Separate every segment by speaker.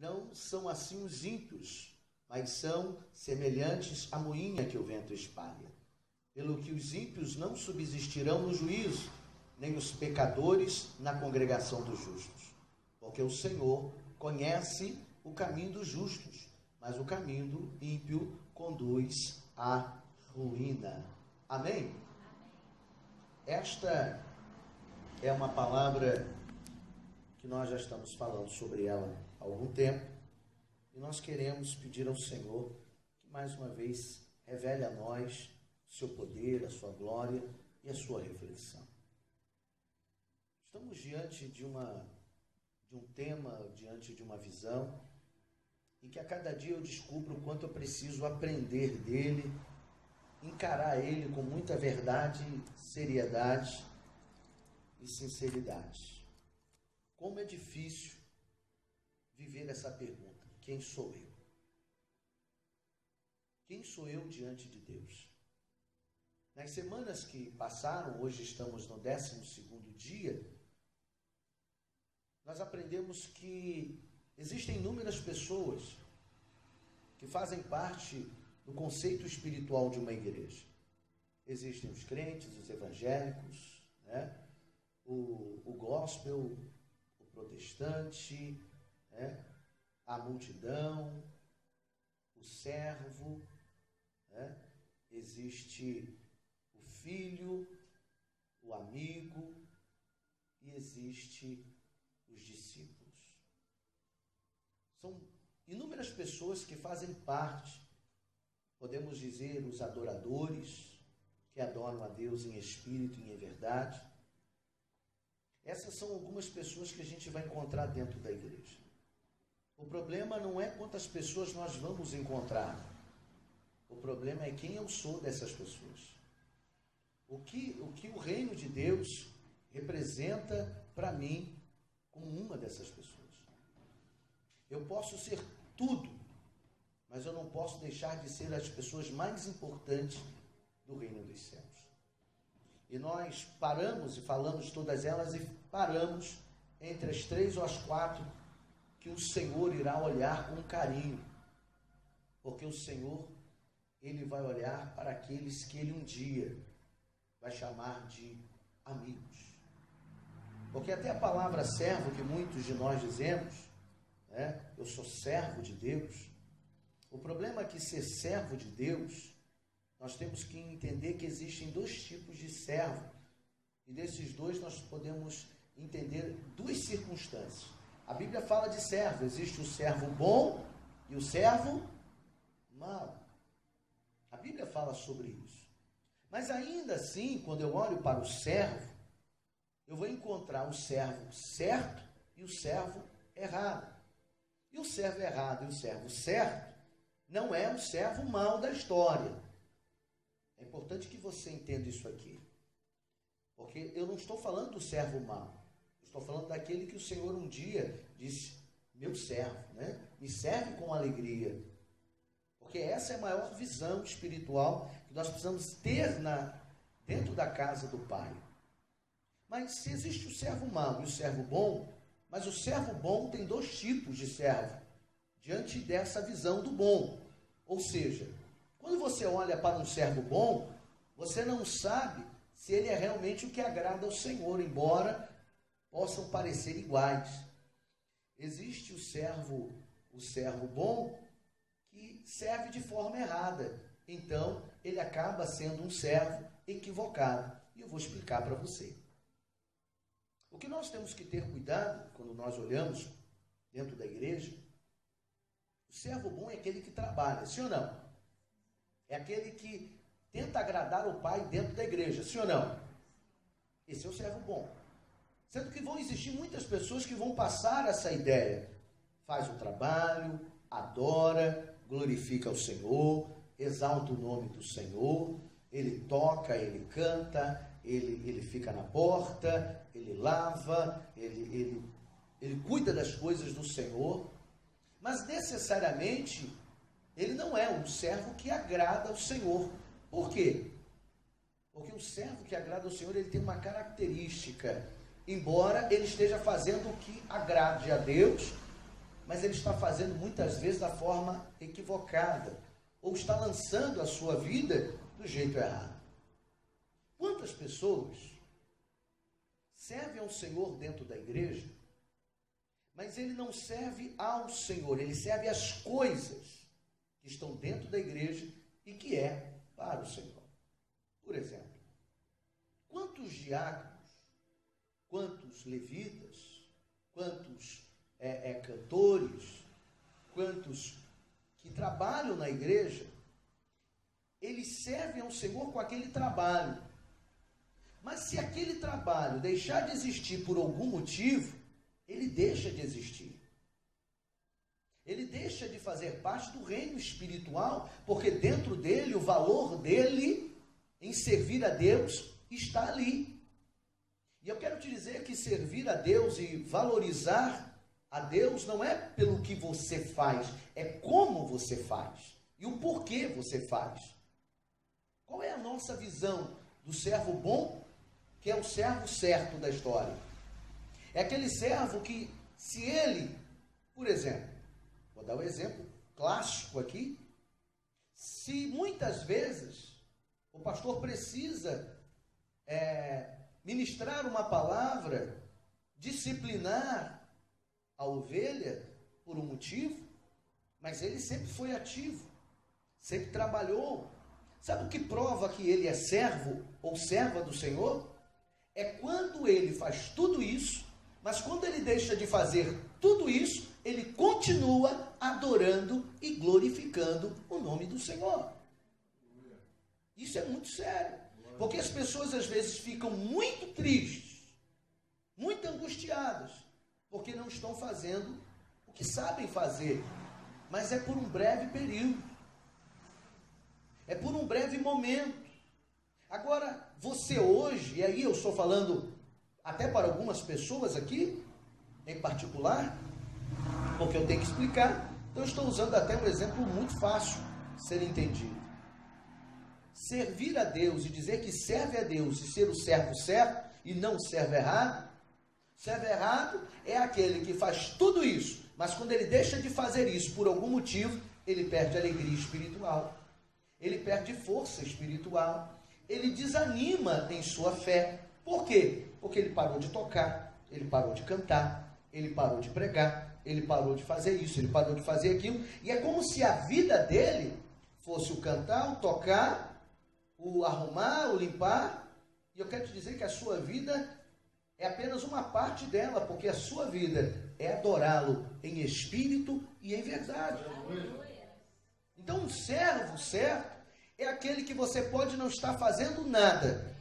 Speaker 1: Não são assim os ímpios, mas são semelhantes à moinha que o vento espalha. Pelo que os ímpios não subsistirão no juízo, nem os pecadores na congregação dos justos. Porque o Senhor conhece o caminho dos justos, mas o caminho do ímpio conduz à ruína. Amém? Esta é uma palavra que nós já estamos falando sobre ela há algum tempo, e nós queremos pedir ao Senhor que mais uma vez revele a nós o seu poder, a sua glória e a sua reflexão. Estamos diante de um tema, diante de uma visão, em que a cada dia eu descubro o quanto eu preciso aprender dele, encarar ele com muita verdade, seriedade e sinceridade. Como é difícil viver essa pergunta: quem sou eu? Quem sou eu diante de Deus? Nas semanas que passaram, hoje estamos no 12º dia, nós aprendemos que existem inúmeras pessoas que fazem parte do conceito espiritual de uma igreja. Existem os crentes, os evangélicos, né? o gospel, o protestante, né? A multidão, o servo, né? Existe o filho, o amigo e existe os discípulos. São inúmeras pessoas que fazem parte, podemos dizer, os adoradores, que adoram a Deus em espírito e em verdade. Essas são algumas pessoas que a gente vai encontrar dentro da igreja. O problema não é quantas pessoas nós vamos encontrar. O problema é quem eu sou dessas pessoas. O que o reino de Deus representa para mim como uma dessas pessoas. Eu posso ser tudo, mas eu não posso deixar de ser as pessoas mais importantes do reino dos céus. E nós paramos e falamos todas elas e paramos entre as 3 ou as 4 que o Senhor irá olhar com carinho. Porque o Senhor, Ele vai olhar para aqueles que Ele um dia vai chamar de amigos. Porque até a palavra servo, que muitos de nós dizemos, né? Eu sou servo de Deus. O problema é que ser servo de Deus, nós temos que entender que existem 2 tipos de servo. E desses 2 nós podemos entender 2 circunstâncias. A Bíblia fala de servo. Existe o servo bom e o servo mau. A Bíblia fala sobre isso. Mas ainda assim, quando eu olho para o servo, eu vou encontrar o servo certo e o servo errado. E o servo errado e o servo certo não é o servo mau da história. É importante que você entenda isso aqui. Porque eu não estou falando do servo mau. Eu estou falando daquele que o Senhor um dia disse: meu servo, né? Me serve com alegria. Porque essa é a maior visão espiritual que nós precisamos ter dentro da casa do Pai. Mas se existe o servo mau e o servo bom, mas o servo bom tem 2 tipos de servo, diante dessa visão do bom. Ou seja, quando você olha para um servo bom, você não sabe se ele é realmente o que agrada ao Senhor, embora possam parecer iguais. Existe o servo bom que serve de forma errada. Então, ele acaba sendo um servo equivocado. E eu vou explicar para você. O que nós temos que ter cuidado quando nós olhamos dentro da igreja, o servo bom é aquele que trabalha, sim ou não? É aquele que tenta agradar o Pai dentro da igreja, sim ou não? Esse é o servo bom. Sendo que vão existir muitas pessoas que vão passar essa ideia. Faz o trabalho, adora, glorifica o Senhor, exalta o nome do Senhor, ele toca, ele canta, ele fica na porta, ele lava, ele cuida das coisas do Senhor, mas necessariamente ele não é um servo que agrada ao Senhor. Por quê? Porque o servo que agrada ao Senhor, ele tem uma característica, embora ele esteja fazendo o que agrade a Deus, mas ele está fazendo muitas vezes da forma equivocada, ou está lançando a sua vida do jeito errado. Quantas pessoas servem ao Senhor dentro da igreja, mas ele não serve ao Senhor, ele serve às coisas que estão dentro da igreja e que é para o Senhor. Por exemplo, quantos diáconos, quantos levitas, quantos cantores, quantos que trabalham na igreja, eles servem ao Senhor com aquele trabalho. Mas se aquele trabalho deixar de existir por algum motivo, ele deixa de existir. Ele deixa de fazer parte do reino espiritual, porque dentro dele, o valor dele em servir a Deus está ali. E eu quero te dizer que servir a Deus e valorizar a Deus não é pelo que você faz, é como você faz e o porquê você faz. Qual é a nossa visão do servo bom, que é o servo certo da história? É aquele servo que, se ele, por exemplo, vou dar um exemplo clássico aqui, se muitas vezes o pastor precisa ministrar uma palavra, disciplinar a ovelha por um motivo, mas ele sempre foi ativo, sempre trabalhou. Sabe o que prova que ele é servo ou serva do Senhor? É quando ele faz tudo isso, mas quando ele deixa de fazer tudo isso, ele continua adorando e glorificando o nome do Senhor. Isso é muito sério, porque as pessoas às vezes ficam muito tristes, muito angustiadas, porque não estão fazendo o que sabem fazer, mas é por um breve período, é por um breve momento. Agora, você hoje, e aí eu estou falando até para algumas pessoas aqui, em particular, porque eu tenho que explicar, então eu estou usando até um exemplo muito fácil de ser entendido. Servir a Deus e dizer que serve a Deus e ser o servo certo e não o servo errado, servo errado é aquele que faz tudo isso, mas quando ele deixa de fazer isso por algum motivo, ele perde alegria espiritual, ele perde força espiritual, ele desanima em sua fé. Por quê? Porque ele parou de tocar, ele parou de cantar, ele parou de pregar, ele parou de fazer isso, ele parou de fazer aquilo, e é como se a vida dele fosse o cantar, o tocar, o arrumar, o limpar, e eu quero te dizer que a sua vida é apenas uma parte dela, porque a sua vida é adorá-lo em espírito e em verdade. Então, um servo certo é aquele que você pode não estar fazendo nada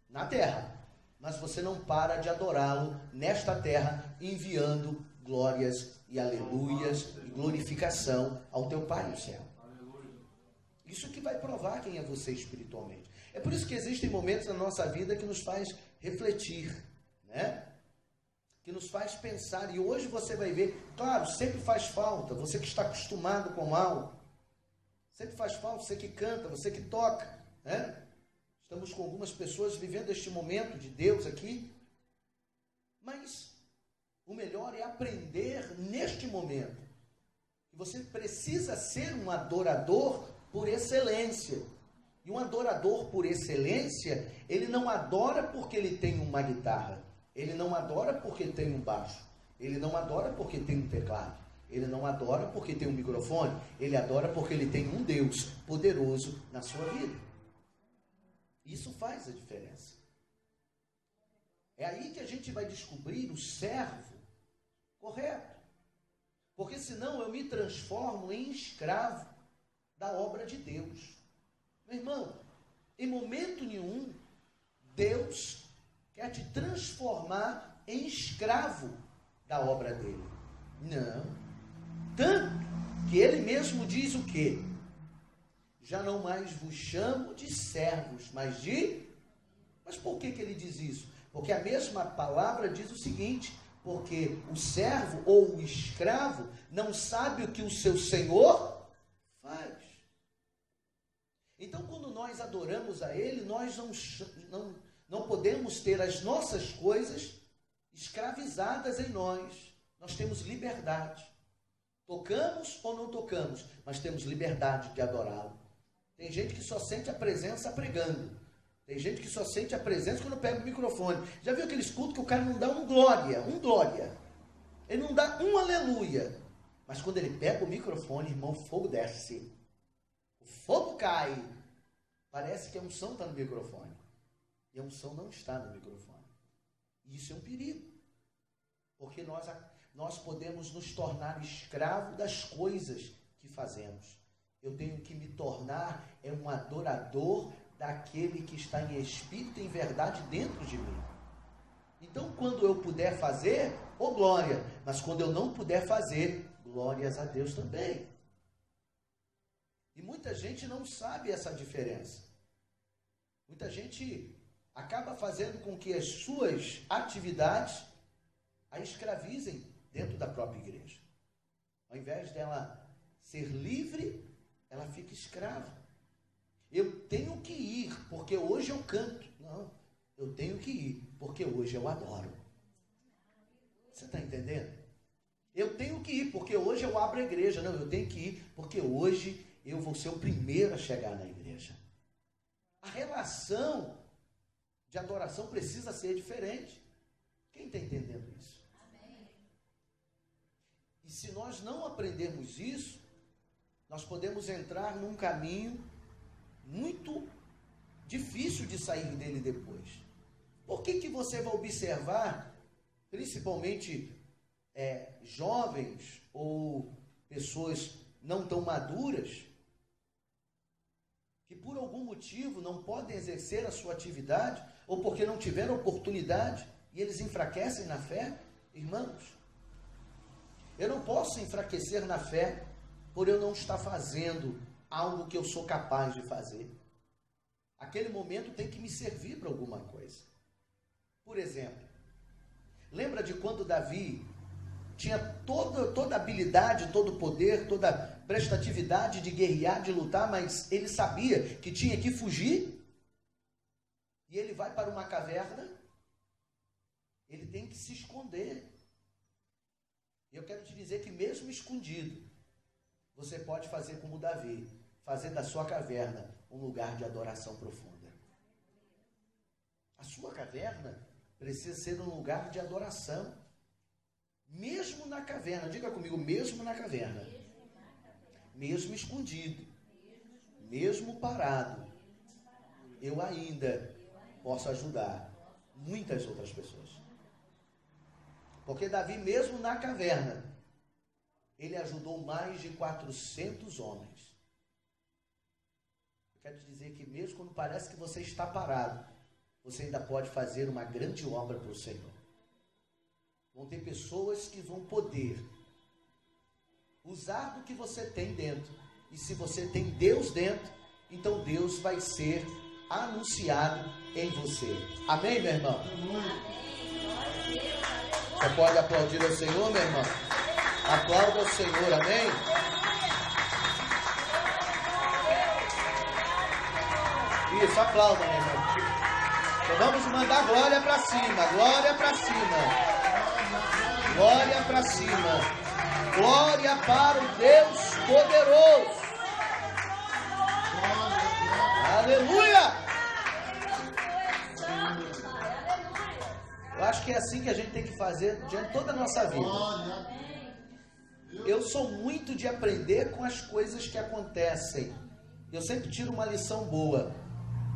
Speaker 1: na terra, mas você não para de adorá-lo nesta terra, enviando glórias e aleluias e glorificação ao teu Pai no céu. Isso que vai provar quem é você espiritualmente. É por isso que existem momentos na nossa vida que nos faz refletir, né? Que nos faz pensar, e hoje você vai ver, claro, sempre faz falta, você que está acostumado com algo, sempre faz falta, você que canta, você que toca, né? Estamos com algumas pessoas vivendo este momento de Deus aqui, mas o melhor é aprender neste momento, que você precisa ser um adorador por excelência, e um adorador por excelência, ele não adora porque ele tem uma guitarra, ele não adora porque tem um baixo, ele não adora porque tem um teclado, ele não adora porque tem um microfone, ele adora porque ele tem um Deus poderoso na sua vida. Isso faz a diferença. É aí que a gente vai descobrir o servo correto, porque senão eu me transformo em escravo da obra de Deus. Meu irmão, em momento nenhum, Deus quer te transformar em escravo da obra dele. Não. Tanto que ele mesmo diz o quê? Já não mais vos chamo de servos, mas de... Mas por que ele diz isso? Porque a mesma palavra diz o seguinte, porque o servo ou o escravo não sabe o que o seu senhor faz. Então, quando nós adoramos a ele, nós não podemos ter as nossas coisas escravizadas em nós. Nós temos liberdade. Tocamos ou não tocamos, mas temos liberdade de adorá-lo. Tem gente que só sente a presença pregando. Tem gente que só sente a presença quando pega o microfone. Já viu aqueles cultos que o cara não dá um glória. Ele não dá um aleluia. Mas quando ele pega o microfone, irmão, o fogo desce. O fogo cai. Parece que a unção está no microfone. E a unção não está no microfone. E isso é um perigo. Porque nós podemos nos tornar escravos das coisas que fazemos. Eu tenho que me tornar um adorador daquele que está em espírito e em verdade dentro de mim. Então, quando eu puder fazer, glória. Mas quando eu não puder fazer, glórias a Deus também. E muita gente não sabe essa diferença. Muita gente acaba fazendo com que as suas atividades a escravizem dentro da própria igreja. Ao invés dela ser livre, ela fica escrava. Eu tenho que ir, porque hoje eu canto. Não, eu tenho que ir, porque hoje eu adoro. Você está entendendo? Eu tenho que ir, porque hoje eu abro a igreja. Não, eu tenho que ir, porque hoje eu vou ser o primeiro a chegar na igreja. A relação de adoração precisa ser diferente. Quem está entendendo isso? Amém. E se nós não aprendermos isso, nós podemos entrar num caminho muito difícil de sair dele depois. Por que você vai observar, principalmente jovens ou pessoas não tão maduras, que por algum motivo não podem exercer a sua atividade, ou porque não tiveram oportunidade, e eles enfraquecem na fé? Irmãos, eu não posso enfraquecer na fé por eu não estar fazendo algo que eu sou capaz de fazer. Aquele momento tem que me servir para alguma coisa. Por exemplo, lembra de quando Davi tinha toda a habilidade, todo o poder, toda a prestatividade de guerrear, de lutar, mas ele sabia que tinha que fugir, e ele vai para uma caverna, ele tem que se esconder. Eu quero te dizer que mesmo escondido, você pode fazer como Davi, fazer da sua caverna um lugar de adoração profunda. A sua caverna precisa ser um lugar de adoração. Mesmo na caverna, diga comigo, mesmo na caverna. Mesmo escondido, mesmo parado, eu ainda posso ajudar muitas outras pessoas. Porque Davi, mesmo na caverna, ele ajudou mais de 400 homens. Eu quero te dizer que mesmo quando parece que você está parado, você ainda pode fazer uma grande obra para o Senhor. Vão ter pessoas que vão poder usar do que você tem dentro. E se você tem Deus dentro, então Deus vai ser anunciado em você. Amém, meu irmão? Você pode aplaudir ao Senhor, meu irmão? Aplauda ao Senhor, amém? Isso, aplauda, meu irmão. Então vamos mandar glória para cima, glória para cima. Glória para cima. Glória para o Deus poderoso. Aleluia! Eu acho que é assim que a gente tem que fazer diante de toda a nossa vida. Eu sou muito de aprender com as coisas que acontecem. Eu sempre tiro uma lição boa.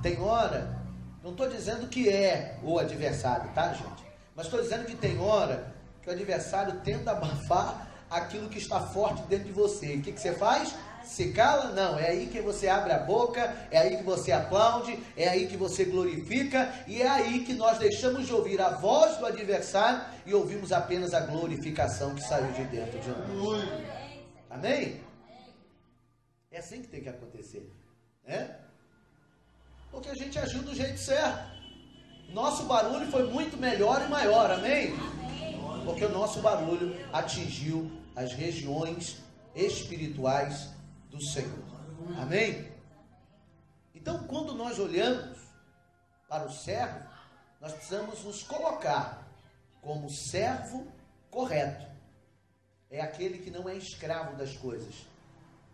Speaker 1: Tem hora, não estou dizendo que é o adversário, tá, gente? Mas estou dizendo que tem hora que o adversário tenta abafar aquilo que está forte dentro de você. O que você faz? Se cala? Não, é aí que você abre a boca, é aí que você aplaude, é aí que você glorifica, e é aí que nós deixamos de ouvir a voz do adversário e ouvimos apenas a glorificação que saiu de dentro de nós. Amém? É assim que tem que acontecer, né? Porque a gente agiu do jeito certo. Nosso barulho foi muito melhor e maior, amém? Porque o nosso barulho atingiu as regiões espirituais do Senhor. Amém? Então, quando nós olhamos para o servo, nós precisamos nos colocar como servo correto. é aquele que não é escravo das coisas,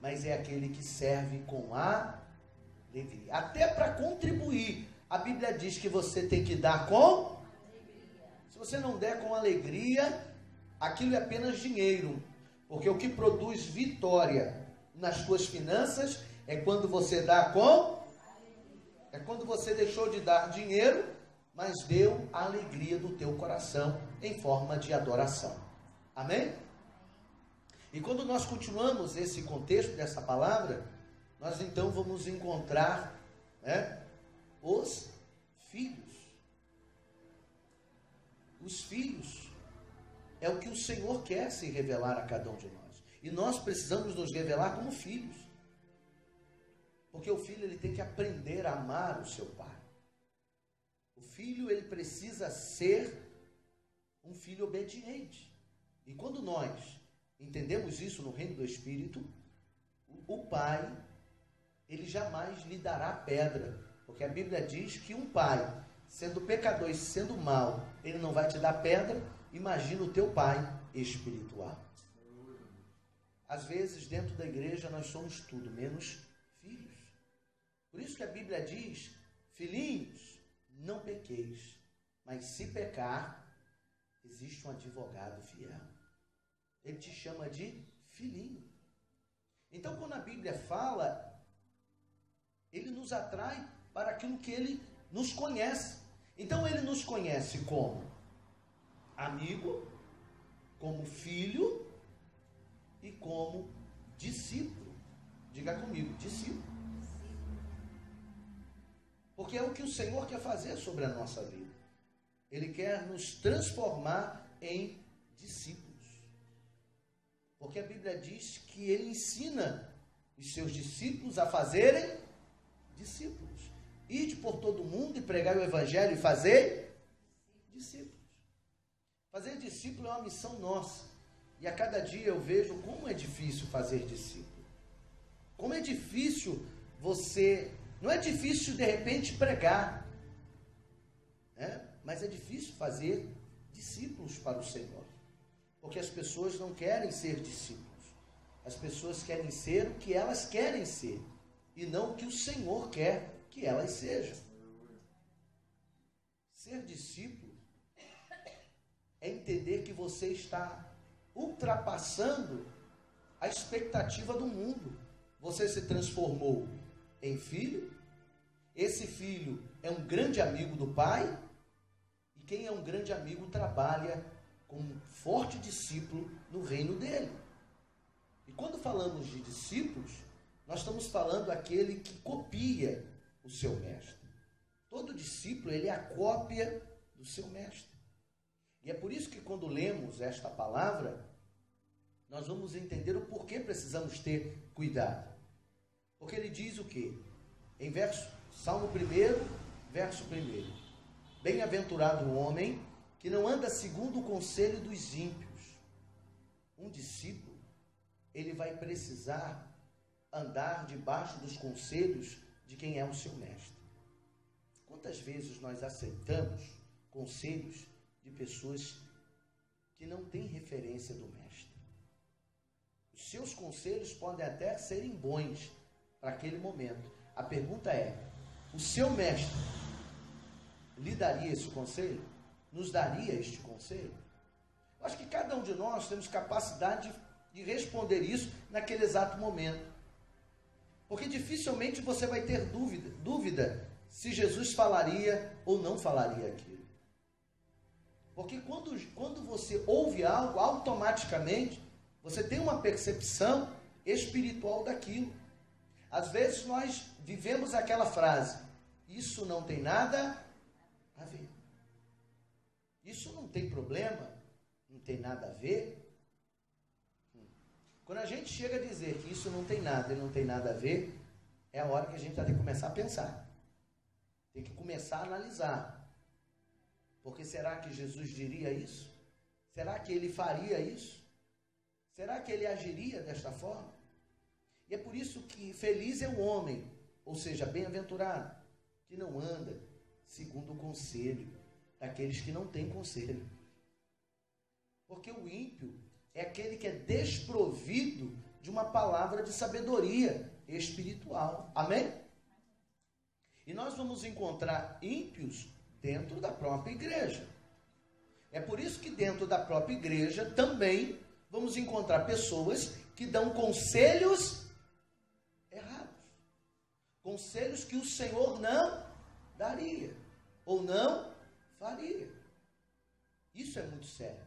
Speaker 1: mas é aquele que serve com alegria. Até para contribuir, a Bíblia diz que você tem que dar com alegria. Se você não der com alegria, aquilo é apenas dinheiro, porque o que produz vitória nas suas finanças é quando você dá com alegria. É quando você deixou de dar dinheiro, mas deu a alegria do teu coração em forma de adoração. Amém? E quando nós continuamos esse contexto dessa palavra, nós então vamos encontrar, os filhos. Os filhos é o que o Senhor quer se revelar a cada um de nós. E nós precisamos nos revelar como filhos. Porque o filho ele tem que aprender a amar o seu pai. O filho ele precisa ser um filho obediente. E quando nós entendemos isso no reino do Espírito, o pai, ele jamais lhe dará pedra. Porque a Bíblia diz que um pai, sendo pecador e sendo mau, ele não vai te dar pedra. Imagina o teu pai espiritual. Às vezes, dentro da igreja, nós somos tudo, menos filhos. Por isso que a Bíblia diz, filhinhos, não pequeis, mas se pecar, existe um advogado fiel. Ele te chama de filhinho. Então, quando a Bíblia fala, ele nos atrai para aquilo que ele nos conhece. Então, ele nos conhece como amigo, como filho e como discípulo. Diga comigo, discípulo. Porque é o que o Senhor quer fazer sobre a nossa vida. Ele quer nos transformar em discípulos. Porque a Bíblia diz que ele ensina os seus discípulos a fazerem discípulos. Ide por todo mundo e pregai o evangelho e fazer discípulos. Fazer discípulo é uma missão nossa. E a cada dia eu vejo como é difícil fazer discípulo. Como é difícil você... Não é difícil de repente pregar, mas é difícil fazer discípulos para o Senhor. Porque as pessoas não querem ser discípulos. As pessoas querem ser o que elas querem ser. E não o que o Senhor quer que elas sejam. Ser discípulo é entender que você está ultrapassando a expectativa do mundo. Você se transformou em filho. Esse filho é um grande amigo do pai. E quem é um grande amigo trabalha como um forte discípulo no reino dele. E quando falamos de discípulos, nós estamos falando daquele que copia o seu mestre. Todo discípulo, ele é a cópia do seu mestre. E é por isso que quando lemos esta palavra, nós vamos entender o porquê precisamos ter cuidado. Porque ele diz o quê? Em Salmo 1, verso 1. Bem-aventurado o homem que não anda segundo o conselho dos ímpios. Um discípulo, ele vai precisar andar debaixo dos conselhos de quem é o seu mestre. Quantas vezes nós aceitamos conselhos de pessoas que não têm referência do mestre? Os seus conselhos podem até serem bons para aquele momento. A pergunta é, o seu mestre lhe daria esse conselho? Nos daria este conselho? Eu acho que cada um de nós temos capacidade de responder isso naquele exato momento. Porque dificilmente você vai ter dúvida se Jesus falaria ou não falaria aquilo. Porque quando você ouve algo, automaticamente você tem uma percepção espiritual daquilo. Às vezes nós vivemos aquela frase, isso não tem nada a ver. Isso não tem problema, não tem nada a ver. Quando a gente chega a dizer que isso não tem nada e não tem nada a ver, é a hora que a gente vai ter que começar a pensar. Tem que começar a analisar. Porque será que Jesus diria isso? Será que ele faria isso? Será que ele agiria desta forma? E é por isso que feliz é o homem, ou seja, bem-aventurado, que não anda segundo o conselho daqueles que não têm conselho. Porque o ímpio, é aquele que é desprovido de uma palavra de sabedoria espiritual. Amém? E nós vamos encontrar ímpios dentro da própria igreja. É por isso que dentro da própria igreja também vamos encontrar pessoas que dão conselhos errados. Conselhos que o Senhor não daria ou não faria. Isso é muito sério.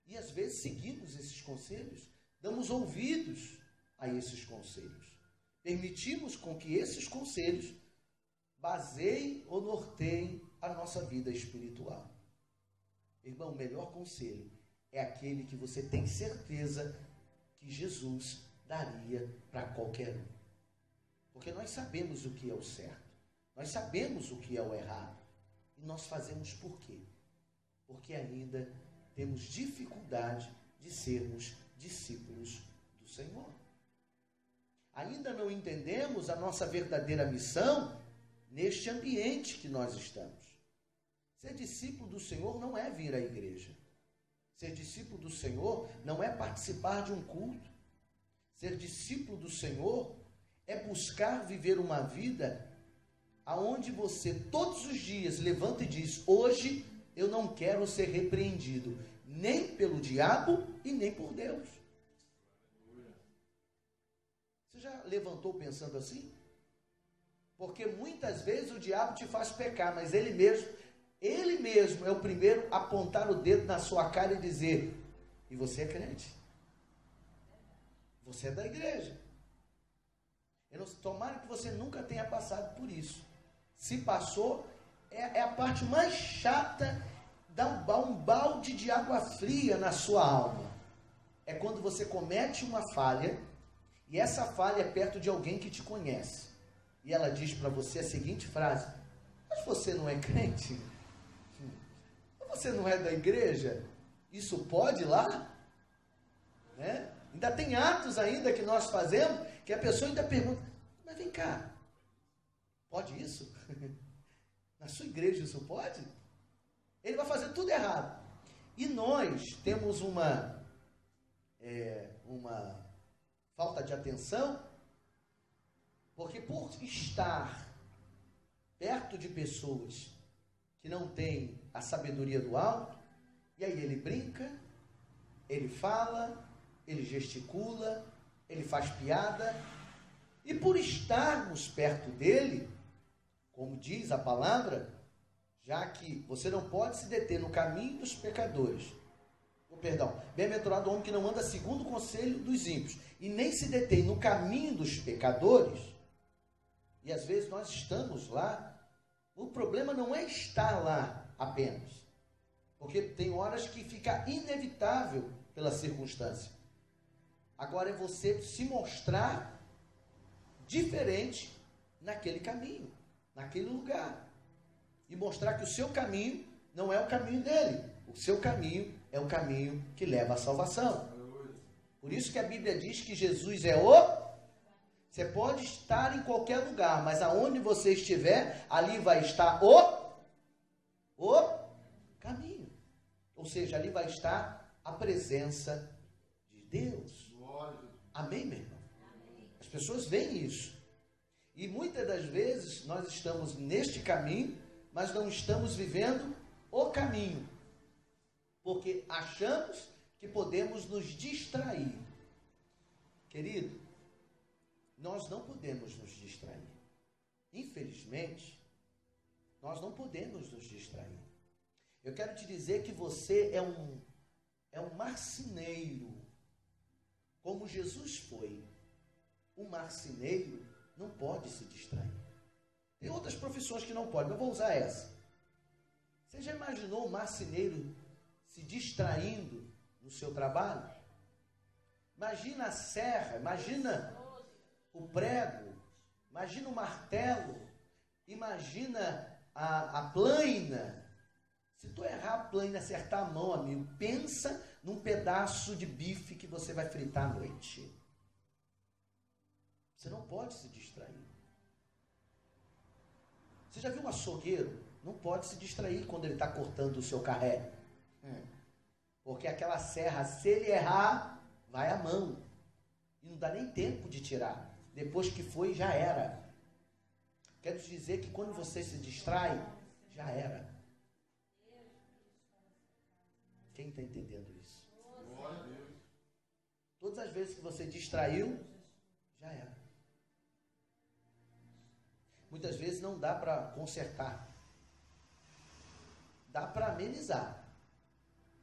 Speaker 1: E às vezes seguimos esses conselhos, damos ouvidos a esses conselhos. Permitimos com que esses conselhos baseiem ou norteiem a nossa vida espiritual. Irmão, o melhor conselho é aquele que você tem certeza que Jesus daria para qualquer um. Porque nós sabemos o que é o certo. Nós sabemos o que é o errado. E nós fazemos por quê? Porque ainda temos dificuldade de sermos discípulos do Senhor. Ainda não entendemos a nossa verdadeira missão neste ambiente que nós estamos. Ser discípulo do Senhor não é vir à igreja. Ser discípulo do Senhor não é participar de um culto. Ser discípulo do Senhor é buscar viver uma vida aonde você todos os dias levanta e diz: hoje eu não quero ser repreendido, nem pelo diabo e nem por Deus. Você já levantou pensando assim? Porque muitas vezes o diabo te faz pecar, mas ele mesmo é o primeiro a apontar o dedo na sua cara e dizer: e você é crente? Você é da igreja. Tomara que você nunca tenha passado por isso. Se passou, é a parte mais chata, dá um balde de água fria na sua alma. É quando você comete uma falha, e essa falha é perto de alguém que te conhece. E ela diz para você a seguinte frase: mas você não é crente? Você não é da igreja? Isso pode lá? Né? Ainda tem atos ainda que nós fazemos, que a pessoa ainda pergunta: mas vem cá, pode isso? Na sua igreja isso pode? Ele vai fazer tudo errado. E nós temos uma falta de atenção, porque por estar perto de pessoas que não têm a sabedoria do alto, e aí ele brinca, ele fala, ele gesticula, ele faz piada, e por estarmos perto dele, como diz a palavra, já que você não pode se deter no caminho dos pecadores, bem-aventurado o homem que não anda segundo o conselho dos ímpios, e nem se detém no caminho dos pecadores, e às vezes nós estamos lá. O problema não é estar lá apenas, porque tem horas que fica inevitável pela circunstância. Agora é você se mostrar diferente naquele caminho, naquele lugar, e mostrar que o seu caminho não é o caminho dele. O seu caminho é o caminho que leva à salvação. Por isso que a Bíblia diz que Jesus é o... Você pode estar em qualquer lugar, mas aonde você estiver, ali vai estar o caminho. Ou seja, ali vai estar a presença de Deus. Amém, meu irmão? As pessoas veem isso. E muitas das vezes nós estamos neste caminho, mas não estamos vivendo o caminho. Porque achamos que podemos nos distrair. Querido, nós não podemos nos distrair. Infelizmente, nós não podemos nos distrair. Eu quero te dizer que você é um marceneiro, como Jesus foi. O marceneiro não pode se distrair. Tem outras profissões que não podem, mas eu vou usar essa. Você já imaginou o marceneiro se distraindo no seu trabalho? Imagina a serra, imagina o prego, imagina o martelo, imagina a plaina. Se tu errar a plaina e acertar a mão, amigo, pensa num pedaço de bife que você vai fritar à noite. Você não pode se distrair. Você já viu um açougueiro? Não pode se distrair quando ele está cortando o seu carré. Porque aquela serra, se ele errar, vai à mão. E não dá nem tempo de tirar. Depois que foi, já era. Quero te dizer que quando você se distrai, já era. Quem está entendendo isso? Todas as vezes que você distraiu, já era. Muitas vezes não dá para consertar. Dá para amenizar.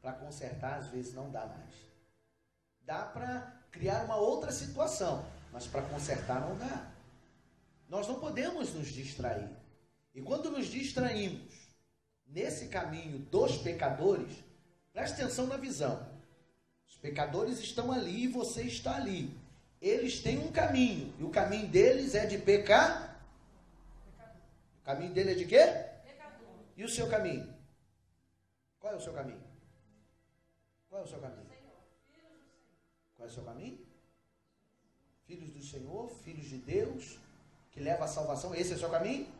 Speaker 1: Para consertar, às vezes, não dá mais. Dá para criar uma outra situação, mas para consertar não dá. Nós não podemos nos distrair. E quando nos distraímos nesse caminho dos pecadores, preste atenção na visão. Os pecadores estão ali e você está ali. Eles têm um caminho, e o caminho deles é de pecar. O caminho dele é de quê? Pecador. E o seu caminho? Qual é o seu caminho? Qual é o seu caminho? Qual é o seu caminho? Filhos do Senhor, filhos de Deus, que leva a salvação. Esse é o seu caminho?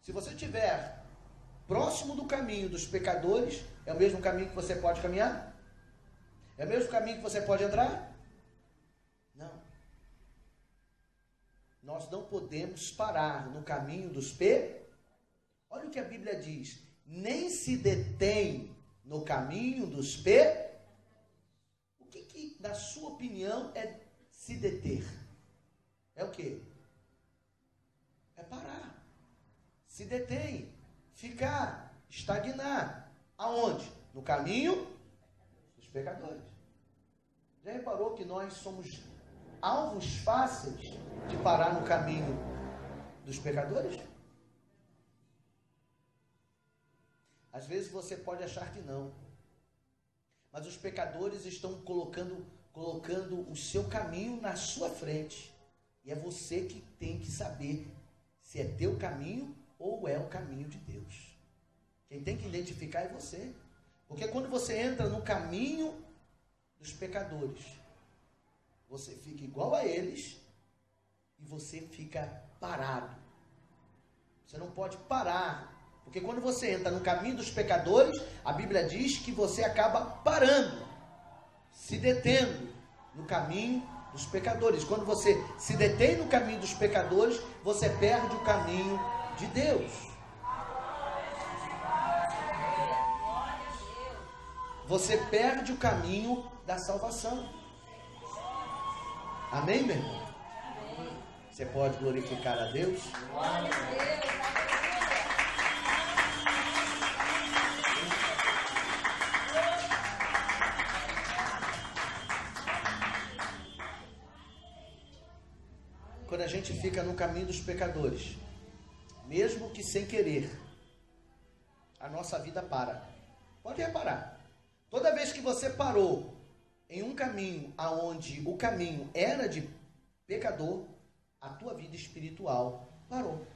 Speaker 1: Se você estiver próximo do caminho dos pecadores, é o mesmo caminho que você pode caminhar? É o mesmo caminho que você pode entrar? Não. Nós não podemos parar no caminho dos pecadores. Olha o que a Bíblia diz. Nem se detém no caminho dos pecadores. O que, na sua opinião, é se deter? É o quê? É parar. Se detém. Ficar. Estagnar. Aonde? No caminho dos pecadores. Já reparou que nós somos alvos fáceis de parar no caminho dos pecadores? Às vezes você pode achar que não. Mas os pecadores estão colocando o seu caminho na sua frente. E é você que tem que saber se é teu caminho ou é o caminho de Deus. Quem tem que identificar é você. Porque quando você entra no caminho dos pecadores, você fica igual a eles e você fica parado. Você não pode parar. Porque quando você entra no caminho dos pecadores, a Bíblia diz que você acaba parando, se detendo no caminho dos pecadores. Quando você se detém no caminho dos pecadores, você perde o caminho de Deus. Você perde o caminho da salvação. Amém, meu irmão? Você pode glorificar a Deus? Glória a Deus. Quando a gente fica no caminho dos pecadores, mesmo que sem querer, a nossa vida para. Pode reparar. Toda vez que você parou em um caminho aonde o caminho era de pecador, a tua vida espiritual parou.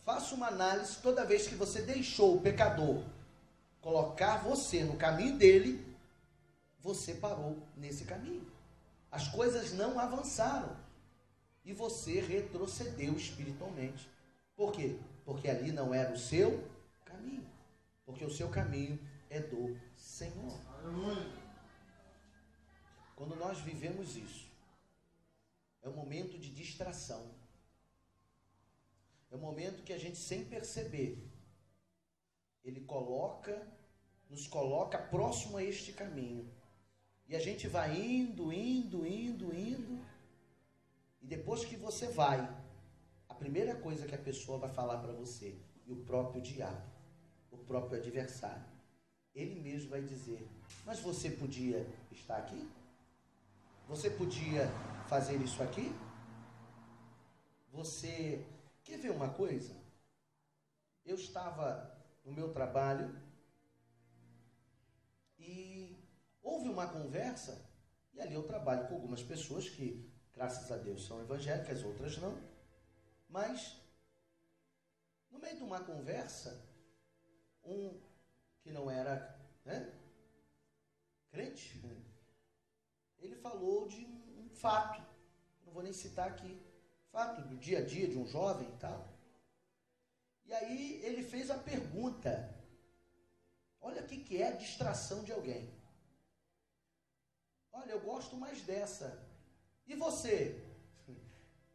Speaker 1: Faça uma análise toda vez que você deixou o pecador colocar você no caminho dele, você parou nesse caminho. As coisas não avançaram e você retrocedeu espiritualmente. Por quê? Porque ali não era o seu caminho. Porque o seu caminho é do Senhor. Aleluia. Quando nós vivemos isso, é um momento de distração. É um momento que a gente, sem perceber, ele nos coloca próximo a este caminho. E a gente vai indo. E depois que você vai, a primeira coisa que a pessoa vai falar para você, e o próprio diabo, o próprio adversário, ele mesmo vai dizer, mas você podia estar aqui? Você podia fazer isso aqui? Você quer ver uma coisa? Eu estava no meu trabalho e houve uma conversa, e ali eu trabalho com algumas pessoas que, graças a Deus, são evangélicas, outras não. Mas, no meio de uma conversa, um que não era crente, ele falou de um fato, não vou nem citar aqui, fato do dia a dia de um jovem e tal. E aí ele fez a pergunta, Olha o que é a distração de alguém. Olha, eu gosto mais dessa. E você?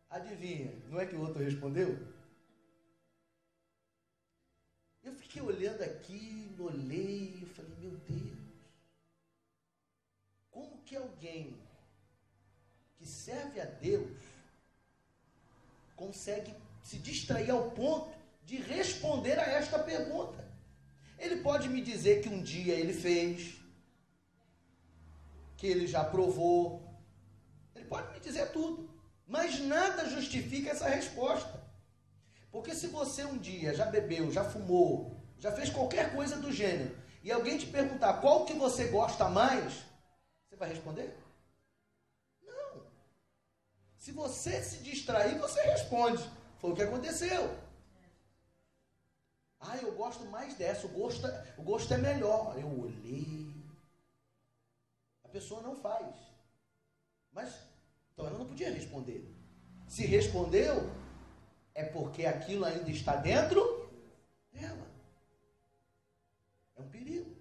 Speaker 1: Adivinha? Não é que o outro respondeu? Eu fiquei olhando aqui, olhei, eu falei, meu Deus. Como que alguém que serve a Deus consegue se distrair ao ponto de responder a esta pergunta? Ele pode me dizer que um dia ele fez, que ele já provou. Ele pode me dizer tudo, mas nada justifica essa resposta. Porque se você um dia já bebeu, já fumou, já fez qualquer coisa do gênero, e alguém te perguntar qual que você gosta mais, você vai responder? Não. Se você se distrair, você responde. Foi o que aconteceu. Ah, eu gosto mais dessa, o gosto é melhor. Eu olhei. A pessoa não faz. Mas, então ela não podia responder. Se respondeu, é porque aquilo ainda está dentro dela. É um perigo.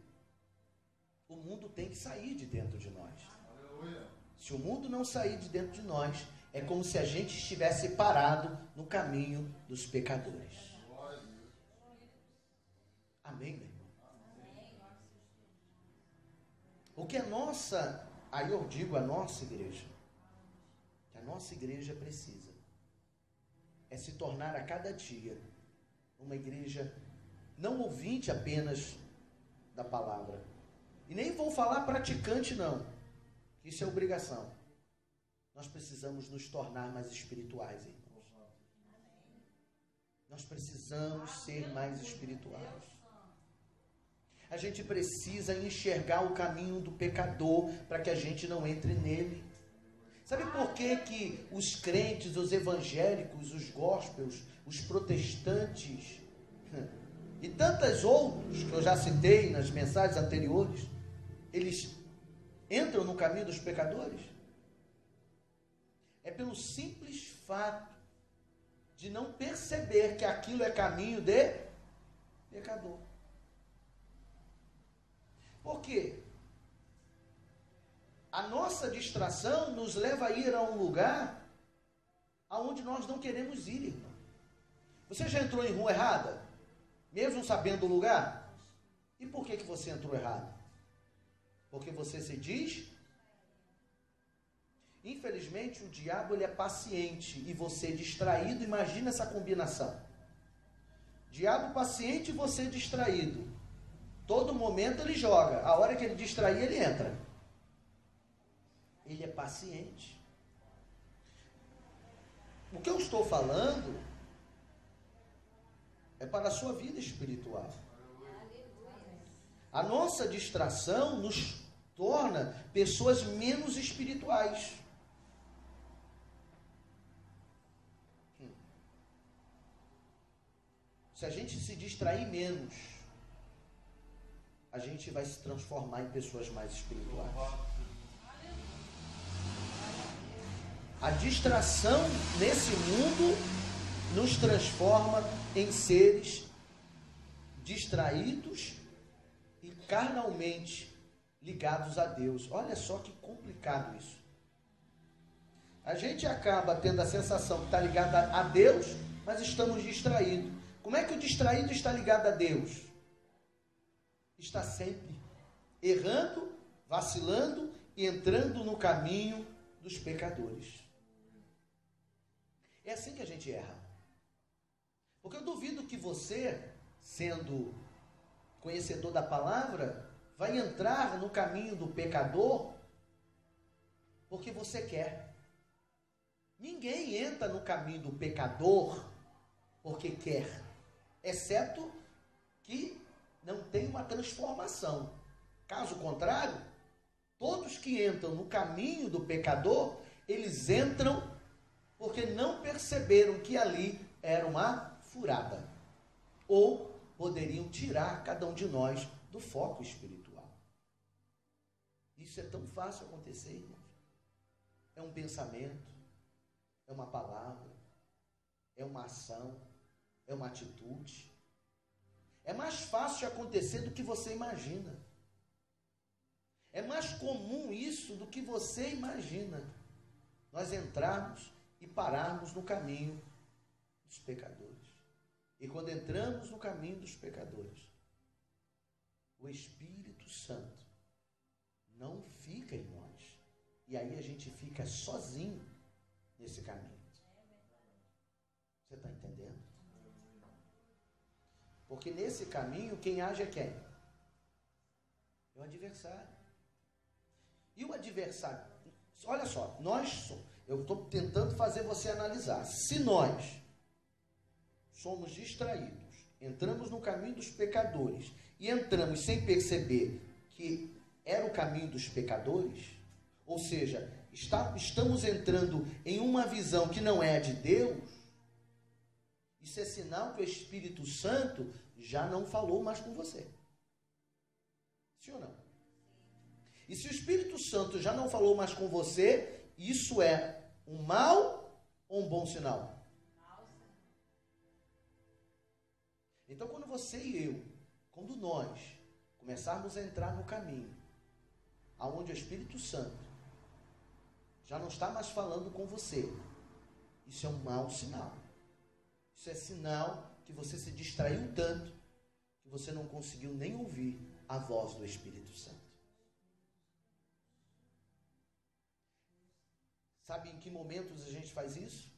Speaker 1: O mundo tem que sair de dentro de nós. Se o mundo não sair de dentro de nós, é como se a gente estivesse parado no caminho dos pecadores. Amém, meu irmão? O que a nossa, aí eu digo a nossa igreja, que a nossa igreja precisa, é se tornar a cada dia uma igreja não ouvinte apenas da palavra. E nem vou falar praticante não, isso é obrigação. Nós precisamos nos tornar mais espirituais, irmãos. Nós precisamos ser mais espirituais. A gente precisa enxergar o caminho do pecador para que a gente não entre nele. Sabe por que os crentes, os evangélicos, os gospels, os protestantes e tantos outros que eu já citei nas mensagens anteriores, eles entram no caminho dos pecadores? É pelo simples fato de não perceber que aquilo é caminho de pecador. Por quê? A nossa distração nos leva a ir a um lugar aonde nós não queremos ir, irmão. Você já entrou em rua errada? Mesmo sabendo o lugar? E por que você entrou errado? Porque você se diz? Infelizmente, o diabo ele é paciente e você distraído. Imagina essa combinação. Diabo paciente e você distraído. Todo momento ele joga. A hora que ele distrair, ele entra. Ele é paciente. O que eu estou falando é para a sua vida espiritual. A nossa distração nos torna pessoas menos espirituais. Se a gente se distrair menos, a gente vai se transformar em pessoas mais espirituais. A distração nesse mundo nos transforma em seres distraídos e carnalmente ligados a Deus. Olha só que complicado isso. A gente acaba tendo a sensação que está ligado a Deus, mas estamos distraídos. Como é que o distraído está ligado a Deus? Está sempre errando, vacilando e entrando no caminho dos pecadores. É assim que a gente erra. Porque eu duvido que você, sendo conhecedor da palavra, vai entrar no caminho do pecador porque você quer. Ninguém entra no caminho do pecador porque quer, exceto que não tem uma transformação. Caso contrário, todos que entram no caminho do pecador, eles entram porque não perceberam que ali era uma furada. Ou poderiam tirar cada um de nós do foco espiritual. Isso é tão fácil acontecer, irmãos. É um pensamento, é uma palavra, é uma ação, é uma atitude. É mais fácil de acontecer do que você imagina. É mais comum isso do que você imagina. Nós entrarmos e pararmos no caminho dos pecadores. E quando entramos no caminho dos pecadores, o Espírito Santo não fica em nós. E aí a gente fica sozinho nesse caminho. Você está entendendo? Porque nesse caminho, quem age é quem? É o adversário. E o adversário, olha só, eu estou tentando fazer você analisar. Se nós somos distraídos, entramos no caminho dos pecadores e entramos sem perceber que era o caminho dos pecadores, ou seja, estamos entrando em uma visão que não é a de Deus, isso é sinal que o Espírito Santo já não falou mais com você. Sim ou não? E se o Espírito Santo já não falou mais com você, isso é um mau ou um bom sinal? Então, quando você e eu, quando nós começarmos a entrar no caminho aonde o Espírito Santo já não está mais falando com você, isso é um mau sinal. Isso é sinal que você se distraiu tanto que você não conseguiu nem ouvir a voz do Espírito Santo. Sabe em que momentos a gente faz isso?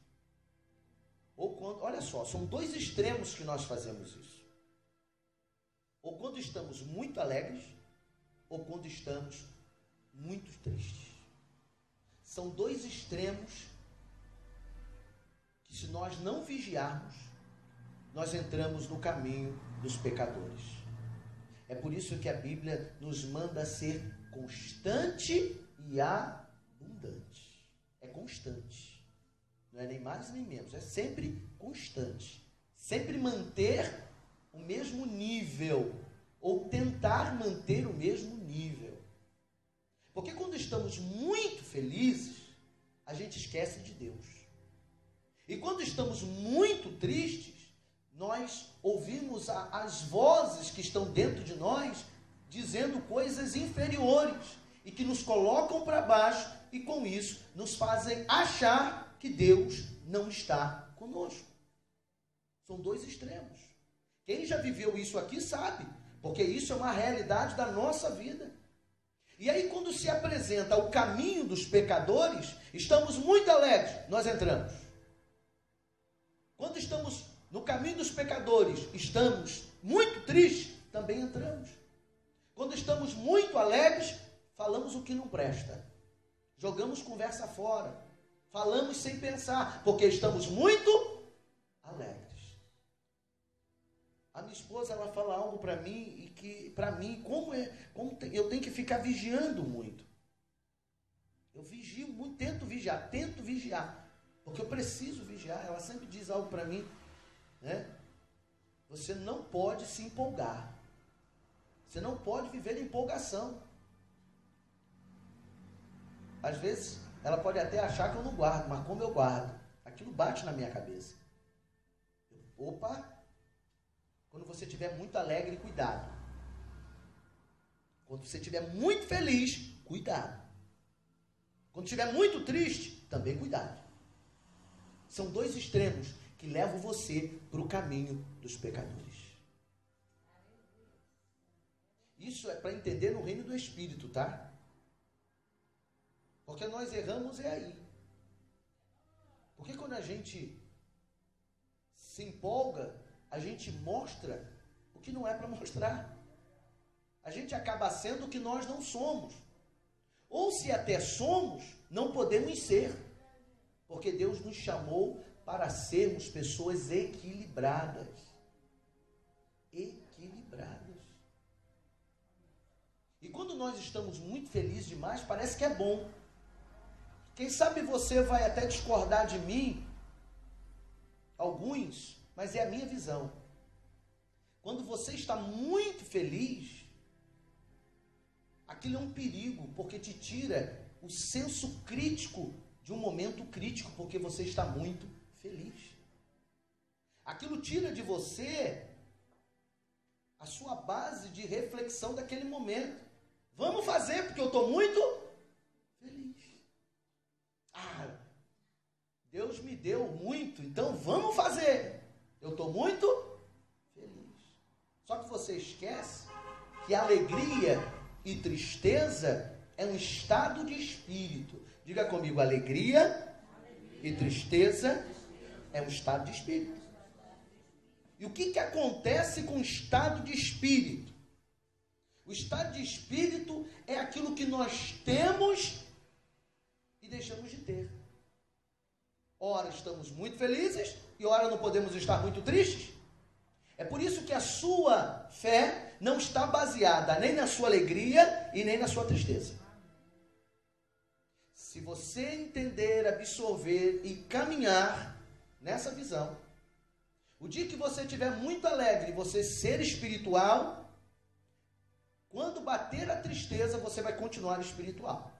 Speaker 1: Ou quando, olha só, são dois extremos que nós fazemos isso. Ou quando estamos muito alegres, ou quando estamos muito tristes. São dois extremos que, se nós não vigiarmos, nós entramos no caminho dos pecadores. É por isso que a Bíblia nos manda ser constante e abundante. É constante. Não é nem mais nem menos. É sempre constante. Sempre manter o mesmo nível. Ou tentar manter o mesmo nível. Porque quando estamos muito felizes, a gente esquece de Deus. E quando estamos muito tristes, nós ouvimos as vozes que estão dentro de nós dizendo coisas inferiores e que nos colocam para baixo e com isso nos fazem achar que Deus não está conosco. São dois extremos. Quem já viveu isso aqui sabe, porque isso é uma realidade da nossa vida. E aí quando se apresenta o caminho dos pecadores, estamos muito alegres, nós entramos. Quando estamos no caminho dos pecadores, estamos muito tristes, também entramos. Quando estamos muito alegres, falamos o que não presta. Jogamos conversa fora. Falamos sem pensar, porque estamos muito alegres. A minha esposa, ela fala algo para mim, e que para mim, eu tenho que ficar vigiando muito. Eu vigio muito, tento vigiar, porque eu preciso vigiar. Ela sempre diz algo para mim, né? Você não pode se empolgar. Você não pode viver de empolgação. Às vezes, ela pode até achar que eu não guardo, mas como eu guardo, aquilo bate na minha cabeça. Opa! Quando você estiver muito alegre, cuidado. Quando você estiver muito feliz, cuidado. Quando estiver muito triste, também cuidado. São dois extremos que levam você para o caminho dos pecadores. Isso é para entender no reino do Espírito, tá? Porque nós erramos é aí. Porque quando a gente se empolga, a gente mostra o que não é para mostrar. A gente acaba sendo o que nós não somos. Ou se até somos, não podemos ser. Porque Deus nos chamou para sermos pessoas equilibradas. Equilibradas. E quando nós estamos muito felizes demais, parece que é bom. Quem sabe você vai até discordar de mim, alguns, mas é a minha visão. Quando você está muito feliz, aquilo é um perigo, porque te tira o senso crítico de um momento crítico, porque você está muito feliz. Aquilo tira de você a sua base de reflexão daquele momento. Vamos fazer, porque eu estou muito feliz. Deus me deu muito, então vamos fazer. Eu estou muito feliz. Só que você esquece que alegria e tristeza é um estado de espírito. Diga comigo, alegria e tristeza é um estado de espírito. E o que acontece com o estado de espírito? O estado de espírito é aquilo que nós temos e deixamos de ter. Ora estamos muito felizes e ora não podemos estar muito tristes. É por isso que a sua fé não está baseada nem na sua alegria e nem na sua tristeza. Se você entender, absorver e caminhar nessa visão, o dia que você estiver muito alegre, você ser espiritual, quando bater a tristeza, você vai continuar espiritual.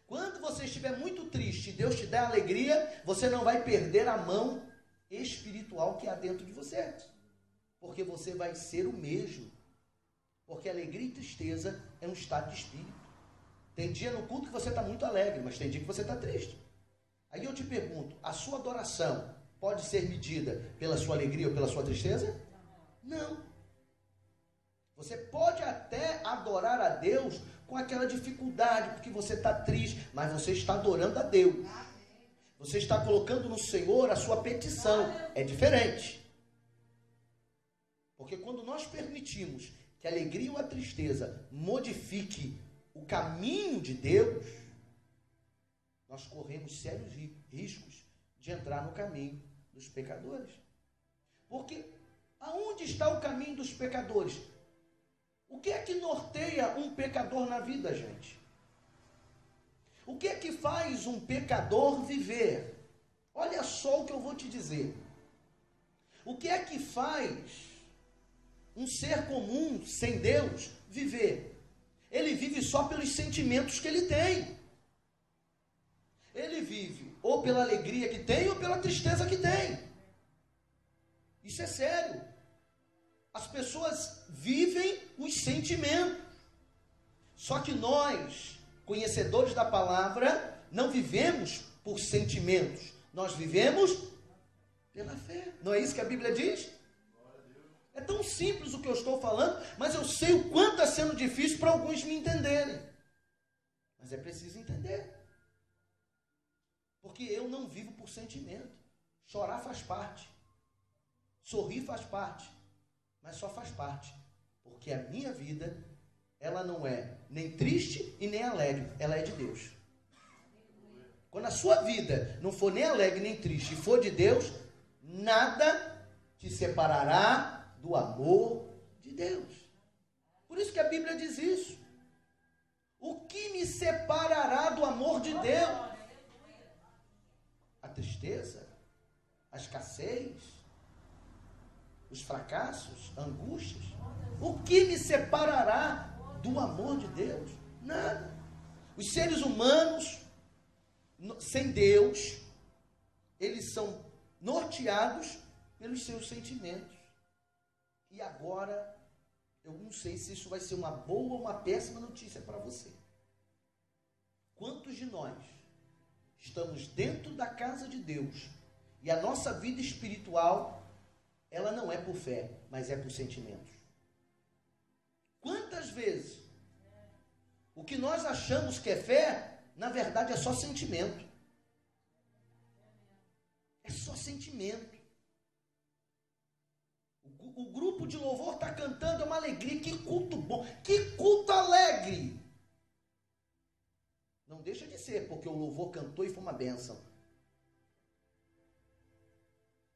Speaker 1: Quando você estiver muito triste e Deus te der alegria, você não vai perder a mão espiritual que há dentro de você. Porque você vai ser o mesmo. Porque alegria e tristeza é um estado de espírito. Tem dia no culto que você está muito alegre, mas tem dia que você está triste. Aí eu te pergunto, a sua adoração pode ser medida pela sua alegria ou pela sua tristeza? Não. Você pode até adorar a Deus com aquela dificuldade, porque você está triste, mas você está adorando a Deus. Você está colocando no Senhor a sua petição. É diferente. Porque quando nós permitimos que a alegria ou a tristeza modifique o caminho de Deus, nós corremos sérios riscos de entrar no caminho dos pecadores. Porque aonde está o caminho dos pecadores? O que é que norteia um pecador na vida, gente? O que é que faz um pecador viver? Olha só o que eu vou te dizer. O que é que faz um ser comum, sem Deus, viver? Ele vive só pelos sentimentos que ele tem. Ele vive ou pela alegria que tem ou pela tristeza que tem. Isso é sério. As pessoas vivem os sentimentos. Só que nós, conhecedores da palavra, não vivemos por sentimentos. Nós vivemos pela fé. Não é isso que a Bíblia diz? É tão simples o que eu estou falando, mas eu sei o quanto está sendo difícil para alguns me entenderem. Mas é preciso entender. Porque eu não vivo por sentimento. Chorar faz parte. Sorrir faz parte. Mas só faz parte. Porque a minha vida, ela não é nem triste e nem alegre. Ela é de Deus. Quando a sua vida não for nem alegre nem triste e for de Deus, nada te separará do amor de Deus. Por isso que a Bíblia diz isso. O que me separará do amor de Deus? A tristeza, a escassez, os fracassos, angústias. O que me separará do amor de Deus? Nada. Os seres humanos, sem Deus, eles são norteados pelos seus sentimentos. E agora, eu não sei se isso vai ser uma boa ou uma péssima notícia para você. Quantos de nós estamos dentro da casa de Deus e a nossa vida espiritual, ela não é por fé, mas é por sentimentos? Quantas vezes o que nós achamos que é fé, na verdade é só sentimento. É só sentimento. O grupo de louvor está cantando, é uma alegria. Que culto bom, que culto alegre. Não deixa de ser, porque o louvor cantou e foi uma bênção.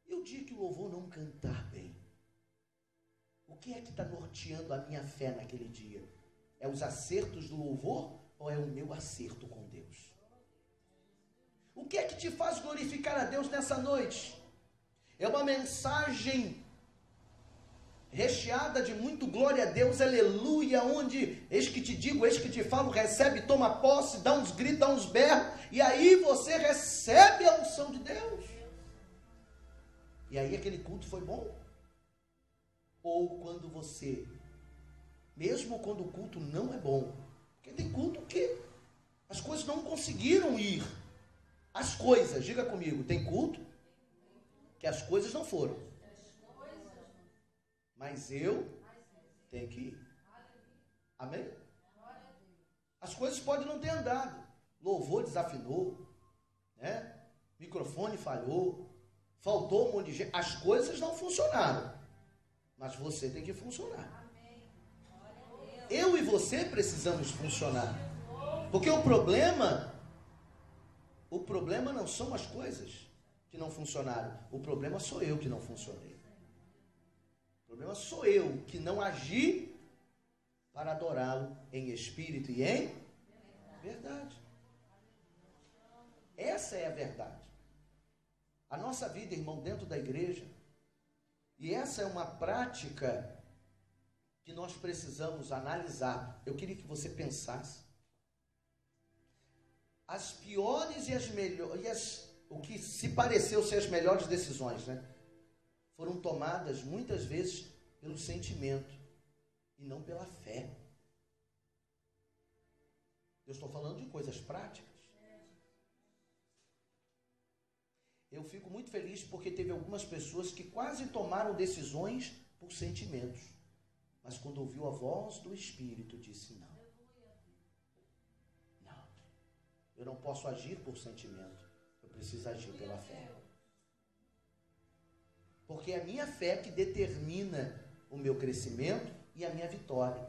Speaker 1: E o dia que o louvor não cantar bem? O que é que está norteando a minha fé naquele dia? É os acertos do louvor ou é o meu acerto com Deus? O que é que te faz glorificar a Deus nessa noite? É uma mensagem recheada de muito glória a Deus, aleluia, onde, eis que te digo, eis que te falo, recebe, toma posse, dá uns gritos, dá uns berros, e aí você recebe a unção de Deus. E aí aquele culto foi bom? ou quando você, mesmo quando o culto não é bom, porque tem culto que as coisas não conseguiram ir, as coisas, diga comigo, tem culto que as coisas não foram, mas eu tenho que ir, amém? As coisas podem não ter andado, louvor desafinou, né? Microfone falhou, faltou um monte de gente, as coisas não funcionaram, mas você tem que funcionar. Eu e você precisamos funcionar, porque o problema não são as coisas que não funcionaram, o problema sou eu que não funcionei, o problema sou eu que não agi para adorá-lo em espírito e em verdade. Essa é a verdade. A nossa vida, irmão, dentro da igreja, e essa é uma prática que nós precisamos analisar. Eu queria que você pensasse. As piores e as melhores, o que se pareceu ser as melhores decisões, né? Foram tomadas muitas vezes pelo sentimento e não pela fé. Eu estou falando de coisas práticas. Eu fico muito feliz porque teve algumas pessoas que quase tomaram decisões por sentimentos. Mas quando ouviu a voz do Espírito, disse não. Não. Eu não posso agir por sentimento. Eu preciso agir pela fé. Porque é a minha fé que determina o meu crescimento e a minha vitória.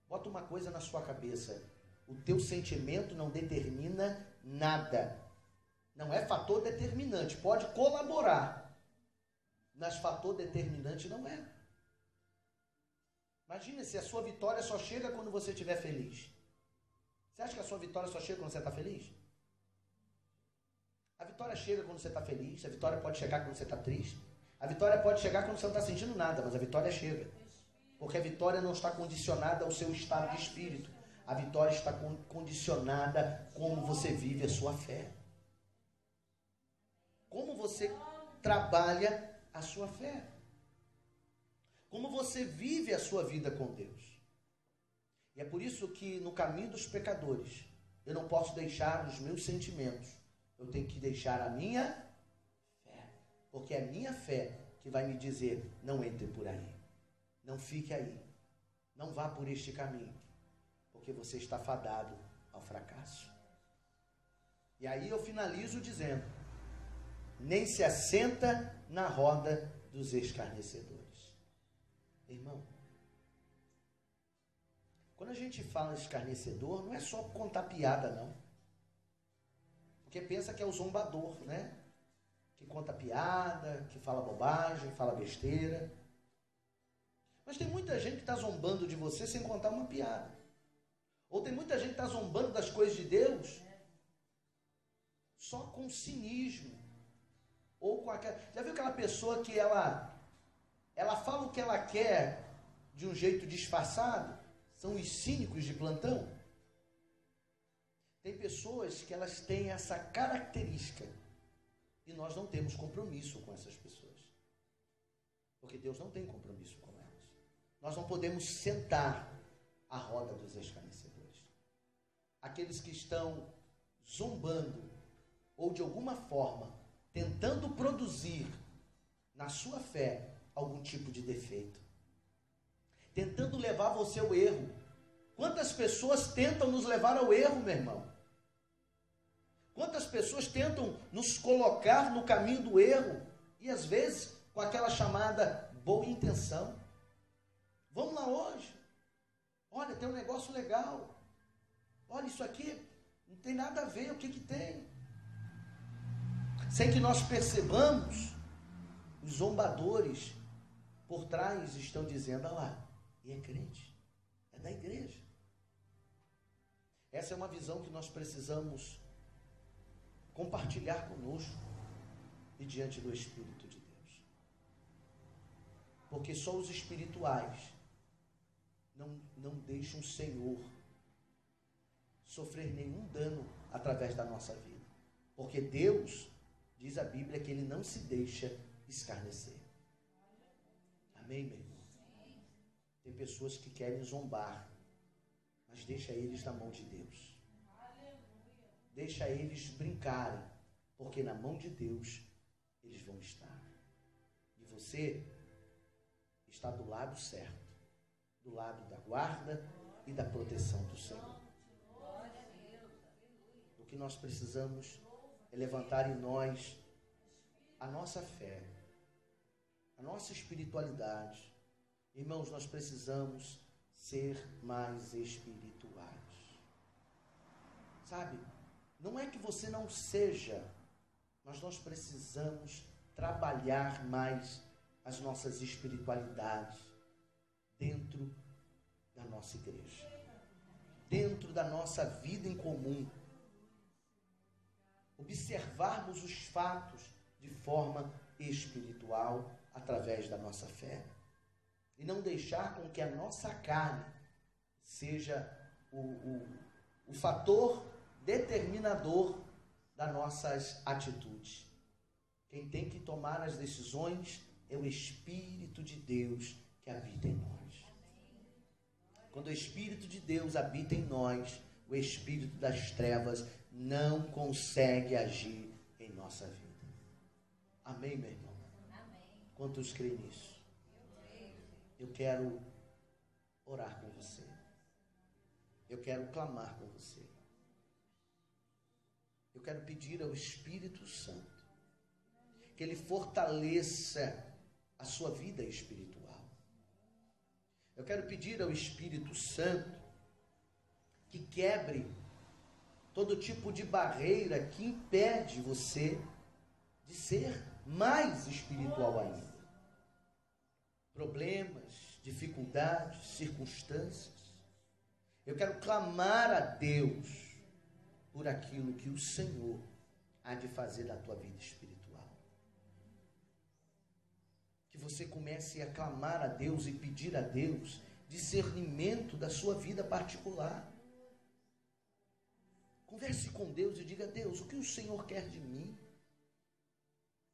Speaker 1: Bota uma coisa na sua cabeça. O teu sentimento não determina nada. Não é fator determinante. Pode colaborar, mas fator determinante não é. Imagina se a sua vitória só chega quando você estiver feliz. Você acha que a sua vitória só chega quando você está feliz? A vitória chega quando você está feliz. A vitória pode chegar quando você está triste. A vitória pode chegar quando você não está sentindo nada, mas a vitória chega. Porque a vitória não está condicionada ao seu estado de espírito. A vitória está condicionada como você vive a sua fé. Como você trabalha a sua fé. Como você vive a sua vida com Deus. E é por isso que no caminho dos pecadores, eu não posso deixar os meus sentimentos. Eu tenho que deixar a minha fé. Porque é a minha fé que vai me dizer, não entre por aí. Não fique aí. Não vá por este caminho. Porque você está fadado ao fracasso. E aí eu finalizo dizendo, nem se assenta na roda dos escarnecedores. Irmão, quando a gente fala escarnecedor, não é só contar piada, não. Porque pensa que é o zombador, né? Que conta piada, que fala bobagem, fala besteira. Mas tem muita gente que está zombando de você sem contar uma piada. Ou tem muita gente que está zombando das coisas de Deus só com cinismo. Ou com aquela... Já viu aquela pessoa que ela fala o que ela quer de um jeito disfarçado? São os cínicos de plantão. Tem pessoas que elas têm essa característica e nós não temos compromisso com essas pessoas. Porque Deus não tem compromisso com elas. Nós não podemos sentar à roda dos escarnecedores. Aqueles que estão zombando ou de alguma forma tentando produzir na sua fé algum tipo de defeito. Tentando levar você ao erro. Quantas pessoas tentam nos levar ao erro, meu irmão? Quantas pessoas tentam nos colocar no caminho do erro e às vezes com aquela chamada boa intenção. Vamos lá hoje. Olha, tem um negócio legal. Olha, isso aqui não tem nada a ver, o que tem? Sem que nós percebamos, os zombadores por trás estão dizendo, olha lá, e é crente, é da igreja. Essa é uma visão que nós precisamos compartilhar conosco e diante do Espírito de Deus. Porque só os espirituais não deixam o Senhor sofrer nenhum dano através da nossa vida. Porque Deus, diz a Bíblia, que Ele não se deixa escarnecer. Amém, meu irmão? Tem pessoas que querem zombar, mas deixa eles na mão de Deus. Deixa eles brincarem, porque na mão de Deus eles vão estar. E você está do lado certo, do lado da guarda e da proteção do Senhor. O que nós precisamos é levantar em nós a nossa fé, a nossa espiritualidade. Irmãos, nós precisamos ser mais espirituais. Sabe, não é que você não seja, mas nós precisamos trabalhar mais as nossas espiritualidades dentro da nossa igreja, dentro da nossa vida em comum. Observarmos os fatos de forma espiritual através da nossa fé. E não deixar com que a nossa carne seja o fator determinador das nossas atitudes. Quem tem que tomar as decisões é o Espírito de Deus que habita em nós. Quando o Espírito de Deus habita em nós, o espírito das trevas não consegue agir em nossa vida. Amém, meu irmão? Amém. Quantos creem nisso? Eu quero orar com você. Eu quero clamar com você. Eu quero pedir ao Espírito Santo que Ele fortaleça a sua vida espiritual. Eu quero pedir ao Espírito Santo que quebre todo tipo de barreira que impede você de ser mais espiritual ainda. Problemas, dificuldades, circunstâncias. Eu quero clamar a Deus por aquilo que o Senhor há de fazer na tua vida espiritual. Que você comece a clamar a Deus e pedir a Deus discernimento da sua vida particular. Converse com Deus e diga: Deus, o que o Senhor quer de mim?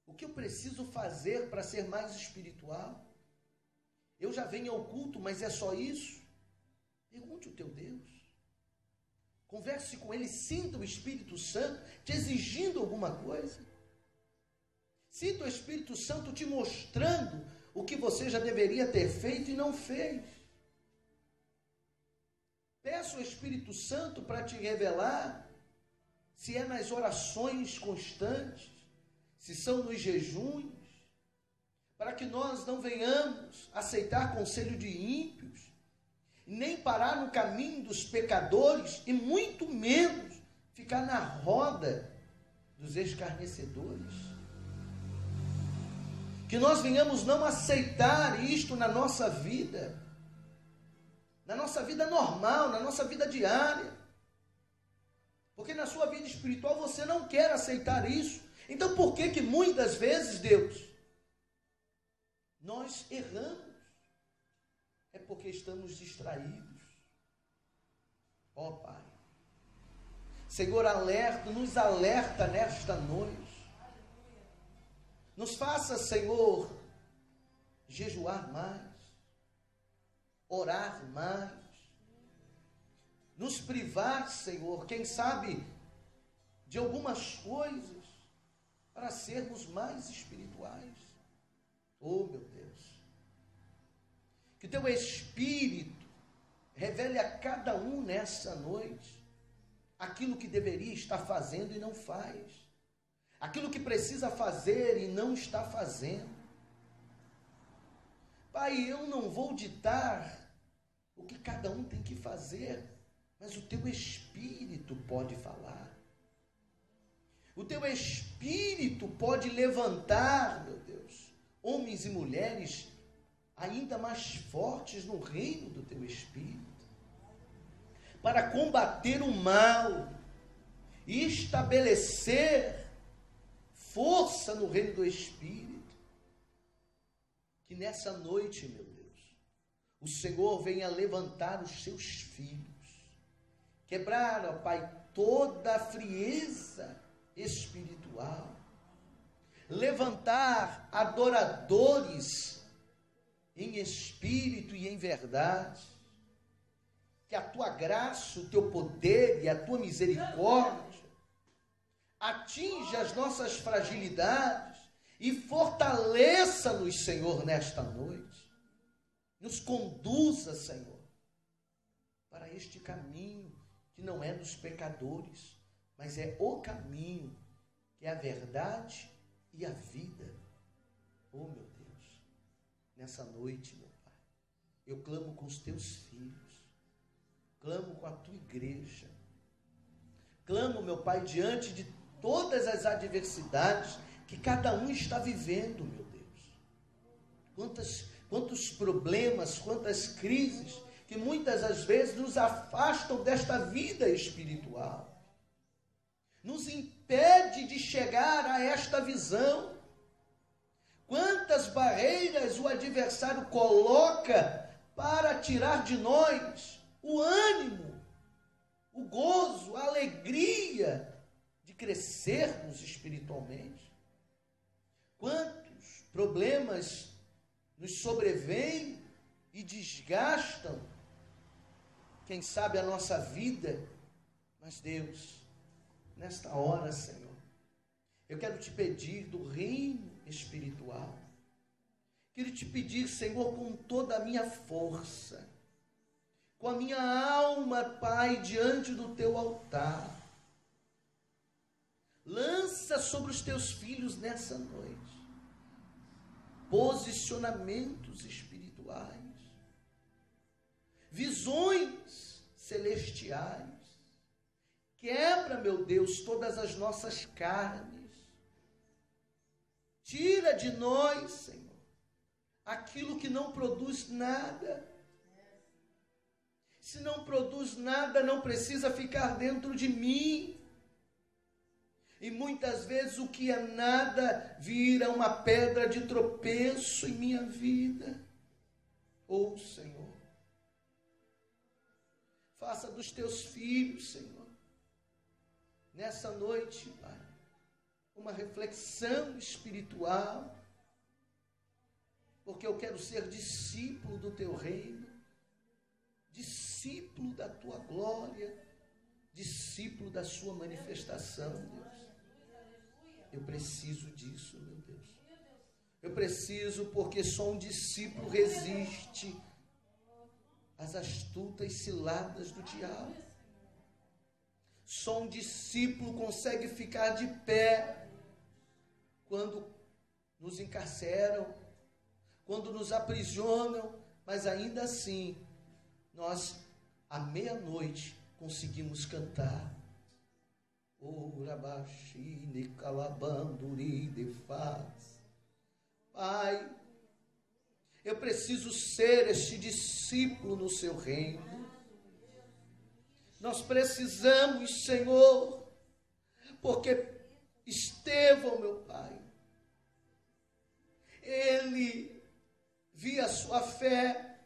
Speaker 1: O que eu preciso fazer para ser mais espiritual? Eu já venho ao culto, mas é só isso? Pergunte o teu Deus. Converse com Ele, sinta o Espírito Santo te exigindo alguma coisa. Sinta o Espírito Santo te mostrando o que você já deveria ter feito e não fez. Peça ao Espírito Santo para te revelar se é nas orações constantes, se são nos jejuns, para que nós não venhamos aceitar conselho de ímpios, nem parar no caminho dos pecadores e muito menos ficar na roda dos escarnecedores. Que nós venhamos não aceitar isto na nossa vida normal, na nossa vida diária. Porque na sua vida espiritual você não quer aceitar isso. Então por que muitas vezes, Deus, nós erramos? É porque estamos distraídos. Ó Pai, Senhor, nos alerta nesta noite. Nos faça, Senhor, jejuar mais, orar mais, nos privar, Senhor, quem sabe, de algumas coisas, para sermos mais espirituais. Oh, meu Deus, que Teu Espírito revele a cada um nessa noite aquilo que deveria estar fazendo e não faz, aquilo que precisa fazer e não está fazendo. Pai, eu não vou ditar o que cada um tem que fazer, mas o Teu Espírito pode falar. O Teu Espírito pode levantar, meu Deus, homens e mulheres ainda mais fortes no reino do Teu Espírito, para combater o mal e estabelecer força no reino do Espírito. Que nessa noite, meu Deus, o Senhor venha levantar os Seus filhos, quebrar, ó Pai, toda a frieza espiritual, levantar adoradores em espírito e em verdade. Que a tua graça, o teu poder e a tua misericórdia atinja as nossas fragilidades e fortaleça-nos, Senhor, nesta noite. Nos conduza, Senhor, para este caminho que não é dos pecadores, mas é o caminho, que é a verdade e a vida. Oh, meu Deus, nessa noite, meu Pai, eu clamo com os teus filhos, clamo com a tua igreja, clamo, meu Pai, diante de todas as adversidades que cada um está vivendo, meu Deus. Quantos problemas, quantas crises que muitas das vezes nos afastam desta vida espiritual, nos impede de chegar a esta visão. Quantas barreiras o adversário coloca para tirar de nós o ânimo, o gozo, a alegria de crescermos espiritualmente. Quantos problemas nos sobrevêm e desgastam, quem sabe, a nossa vida. Mas Deus, nesta hora, Senhor, eu quero te pedir do reino espiritual, quero te pedir, Senhor, com toda a minha força, com a minha alma, Pai, diante do teu altar, lança sobre os teus filhos nessa noite posicionamentos espirituais, visões celestiais. Quebra, meu Deus, todas as nossas carnes. Tira de nós, Senhor, aquilo que não produz nada. Se não produz nada, não precisa ficar dentro de mim. E muitas vezes o que é nada vira uma pedra de tropeço em minha vida. Oh, Senhor, faça dos teus filhos, Senhor, nessa noite, Pai, uma reflexão espiritual, porque eu quero ser discípulo do teu reino, discípulo da tua glória, discípulo da sua manifestação, Deus. Eu preciso disso, meu Deus. Eu preciso, porque só um discípulo resiste às astutas ciladas do diabo. Só um discípulo consegue ficar de pé quando nos encarceram, quando nos aprisionam, mas ainda assim, nós, à meia-noite, conseguimos cantar. Pai, eu preciso ser este discípulo no seu reino. Nós precisamos, Senhor, porque Estevão, meu Pai, ele via a sua fé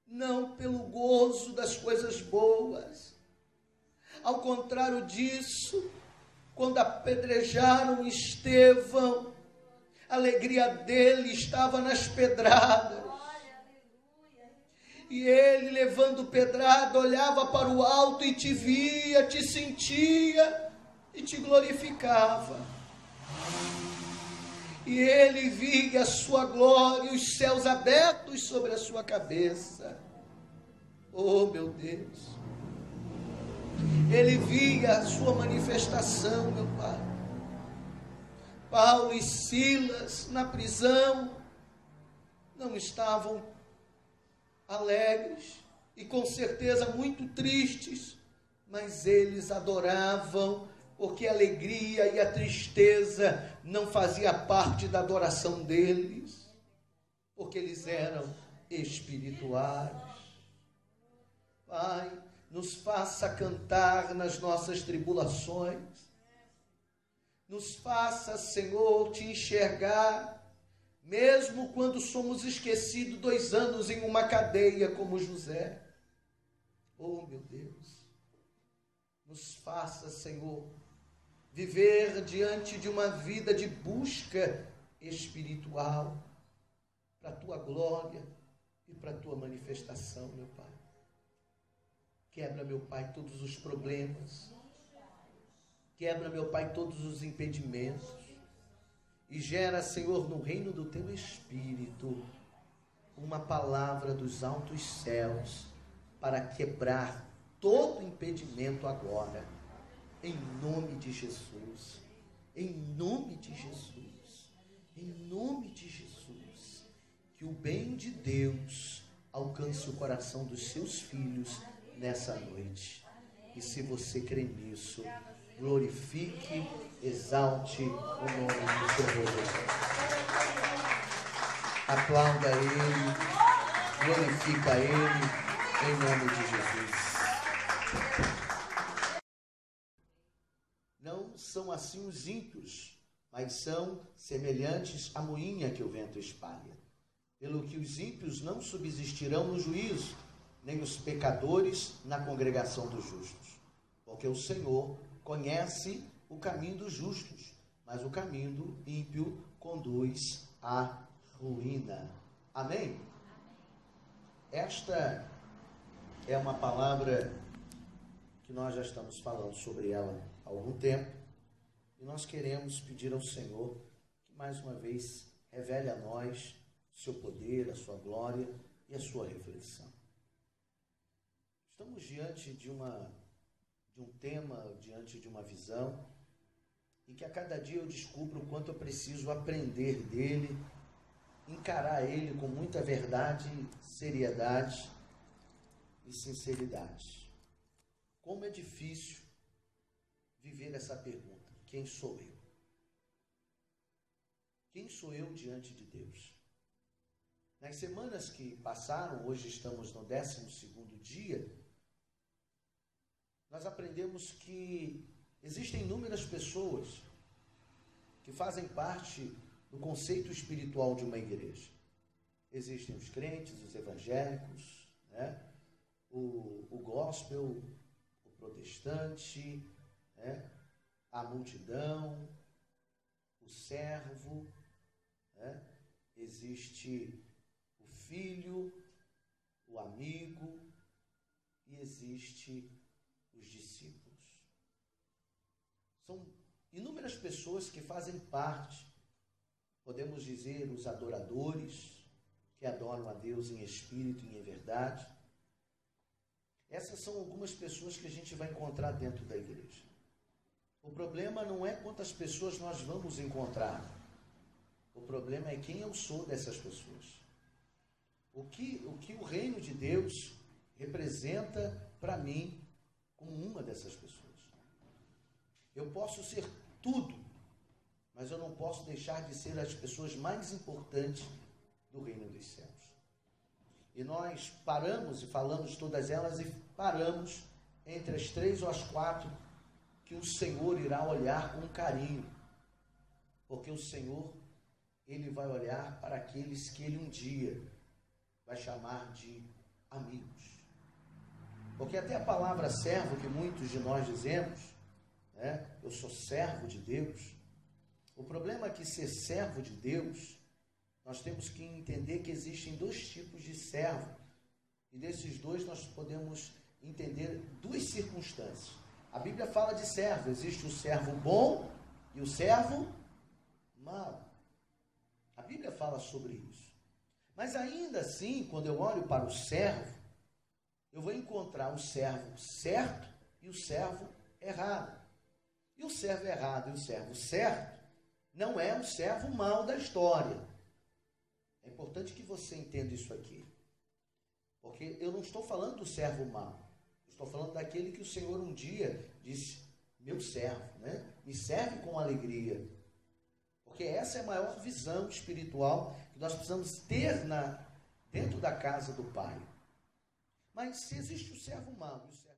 Speaker 1: não pelo gozo das coisas boas. Ao contrário disso, quando apedrejaram Estevão, a alegria dele estava nas pedradas. E ele, levando pedrada, olhava para o alto e te via, te sentia e te glorificava. E ele via a sua glória e os céus abertos sobre a sua cabeça. Oh, meu Deus! Ele via a sua manifestação, meu Pai. Paulo e Silas, na prisão, não estavam alegres e com certeza muito tristes, mas eles adoravam, porque a alegria e a tristeza não fazia parte da adoração deles, porque eles eram espirituais. Pai, nos faça cantar nas nossas tribulações, nos faça, Senhor, te enxergar, mesmo quando somos esquecidos 2 anos em uma cadeia como José. Oh, meu Deus, nos faça, Senhor, viver diante de uma vida de busca espiritual, para a tua glória, e para a tua manifestação, meu Pai. Quebra, meu Pai, todos os problemas. Quebra, meu Pai, todos os impedimentos. E gera, Senhor, no reino do teu Espírito, uma palavra dos altos céus para quebrar todo impedimento agora. Em nome de Jesus. Em nome de Jesus. Em nome de Jesus. Que o bem de Deus alcance o coração dos seus filhos nessa noite. E se você crê nisso, glorifique, exalte o nome do Senhor Jesus. Aplauda Ele, glorifica Ele, em nome de Jesus. Não são assim os ímpios, mas são semelhantes à moinha que o vento espalha. Pelo que os ímpios não subsistirão no juízo, nem os pecadores na congregação dos justos. Porque o Senhor conhece o caminho dos justos, mas o caminho do ímpio conduz à ruína. Amém? Esta é uma palavra que nós já estamos falando sobre ela há algum tempo, e nós queremos pedir ao Senhor que mais uma vez revele a nós o seu poder, a sua glória e a sua reflexão. Estamos diante de um tema, diante de uma visão, e que a cada dia eu descubro o quanto eu preciso aprender dele, encarar ele com muita verdade, seriedade e sinceridade. Como é difícil viver essa pergunta: quem sou eu? Quem sou eu diante de Deus? Nas semanas que passaram, hoje estamos no 12º dia, nós aprendemos que existem inúmeras pessoas que fazem parte do conceito espiritual de uma igreja. Existem os crentes, os evangélicos, né? o gospel, o protestante, né? A multidão, o servo, né? Existe o filho, o amigo e existe os discípulos. São inúmeras pessoas que fazem parte, podemos dizer, os adoradores, que adoram a Deus em espírito e em verdade. Essas são algumas pessoas que a gente vai encontrar dentro da igreja. O problema não é quantas pessoas nós vamos encontrar. O problema é quem eu sou dessas pessoas. O que o reino de Deus representa para mim como uma dessas pessoas. Eu posso ser tudo, mas eu não posso deixar de ser as pessoas mais importantes do reino dos céus. E nós paramos e falamos todas elas e paramos entre as 3 ou as 4 que o Senhor irá olhar com carinho. Porque o Senhor, Ele vai olhar para aqueles que Ele um dia vai chamar de amigos. Porque até a palavra servo, que muitos de nós dizemos, né? Eu sou servo de Deus. O problema é que ser servo de Deus, nós temos que entender que existem 2 tipos de servo. E desses 2 nós podemos entender 2 circunstâncias. A Bíblia fala de servo. Existe o servo bom e o servo mau. A Bíblia fala sobre isso. Mas ainda assim, quando eu olho para o servo, eu vou encontrar o servo certo e o servo errado. E o servo errado e o servo certo não é o servo mau da história. É importante que você entenda isso aqui. Porque eu não estou falando do servo mau. Estou falando daquele que o Senhor um dia disse: meu servo, né? Me serve com alegria. Porque essa é a maior visão espiritual que nós precisamos ter dentro da casa do Pai. Mas se existe o servo mau e o servo